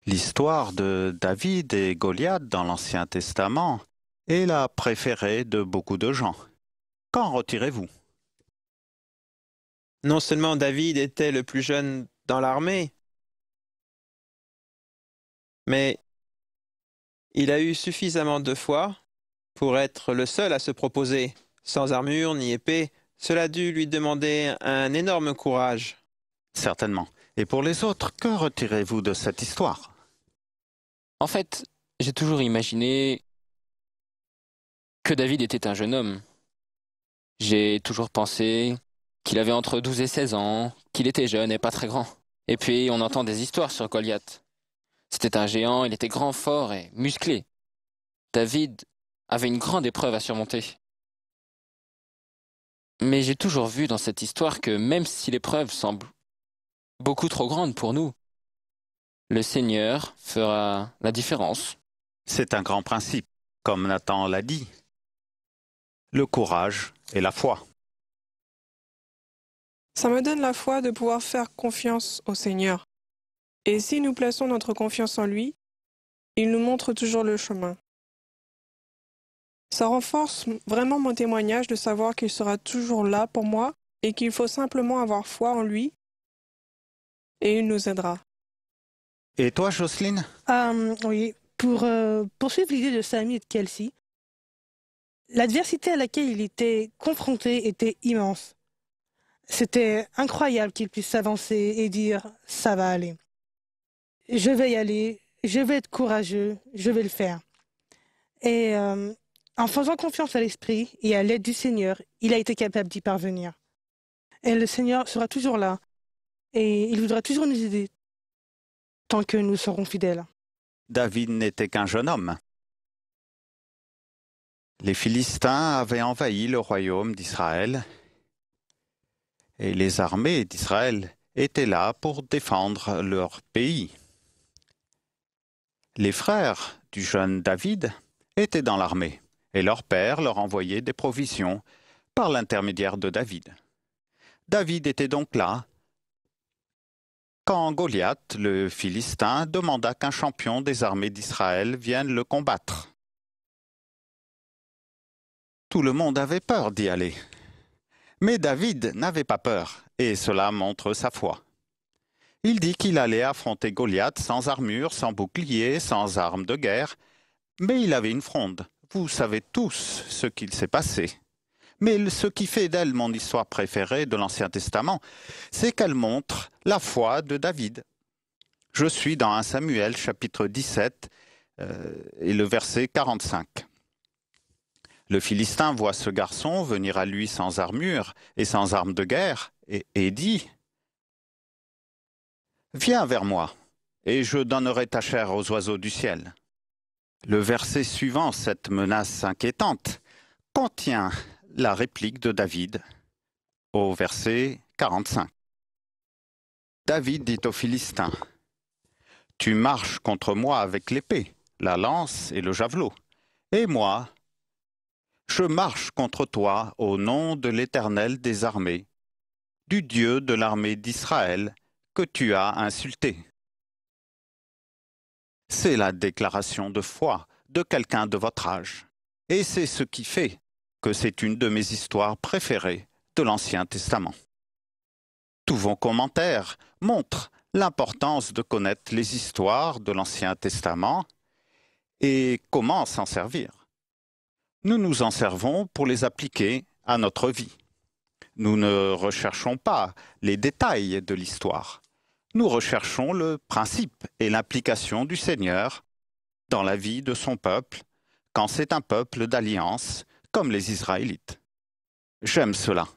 L'histoire de David et Goliath dans l'Ancien Testament est la préférée de beaucoup de gens. Qu'en retirez-vous? Non seulement David était le plus jeune dans l'armée, mais il a eu suffisamment de foi pour être le seul à se proposer, sans armure ni épée. Cela a dû lui demander un énorme courage. Certainement. Et pour les autres, que retirez-vous de cette histoire? En fait, j'ai toujours imaginé que David était un jeune homme. J'ai toujours pensé qu'il avait entre 12 et 16 ans, qu'il était jeune et pas très grand. Et puis, on entend des histoires sur Goliath. C'était un géant, il était grand, fort et musclé. David avait une grande épreuve à surmonter. Mais j'ai toujours vu dans cette histoire que même si l'épreuve semble beaucoup trop grande pour nous, le Seigneur fera la différence. C'est un grand principe, comme Nathan l'a dit. Le courage et la foi. Ça me donne la foi de pouvoir faire confiance au Seigneur. Et si nous plaçons notre confiance en lui, il nous montre toujours le chemin. Ça renforce vraiment mon témoignage de savoir qu'il sera toujours là pour moi et qu'il faut simplement avoir foi en lui et il nous aidera. Et toi, Jocelyne? Oui, pour poursuivre l'idée de Samy et de Kelsey, l'adversité à laquelle il était confronté était immense. C'était incroyable qu'il puisse s'avancer et dire « ça va aller ». Je vais y aller, je vais être courageux, je vais le faire. Et en faisant confiance à l'Esprit et à l'aide du Seigneur, il a été capable d'y parvenir. Et le Seigneur sera toujours là et il voudra toujours nous aider tant que nous serons fidèles. David n'était qu'un jeune homme. Les Philistins avaient envahi le royaume d'Israël et les armées d'Israël étaient là pour défendre leur pays. Les frères du jeune David étaient dans l'armée et leur père leur envoyait des provisions par l'intermédiaire de David. David était donc là quand Goliath, le Philistin, demanda qu'un champion des armées d'Israël vienne le combattre. Tout le monde avait peur d'y aller. Mais David n'avait pas peur, et cela montre sa foi. Il dit qu'il allait affronter Goliath sans armure, sans bouclier, sans armes de guerre, mais il avait une fronde. Vous savez tous ce qu'il s'est passé. Mais ce qui fait d'elle mon histoire préférée de l'Ancien Testament, c'est qu'elle montre la foi de David. Je suis dans 1 Samuel chapitre 17 et le verset 45. Le Philistin voit ce garçon venir à lui sans armure et sans armes de guerre et dit « Viens vers moi, et je donnerai ta chair aux oiseaux du ciel. » Le verset suivant cette menace inquiétante contient la réplique de David au verset 45. David dit aux Philistins, « Tu marches contre moi avec l'épée, la lance et le javelot, et moi, je marche contre toi au nom de l'Éternel des armées, du Dieu de l'armée d'Israël que tu as insulté. » C'est la déclaration de foi de quelqu'un de votre âge. Et c'est ce qui fait que c'est une de mes histoires préférées de l'Ancien Testament. Tous vos commentaires montrent l'importance de connaître les histoires de l'Ancien Testament et comment s'en servir. Nous nous en servons pour les appliquer à notre vie. Nous ne recherchons pas les détails de l'histoire. Nous recherchons le principe et l'implication du Seigneur dans la vie de son peuple, quand c'est un peuple d'alliance, comme les Israélites. J'aime cela.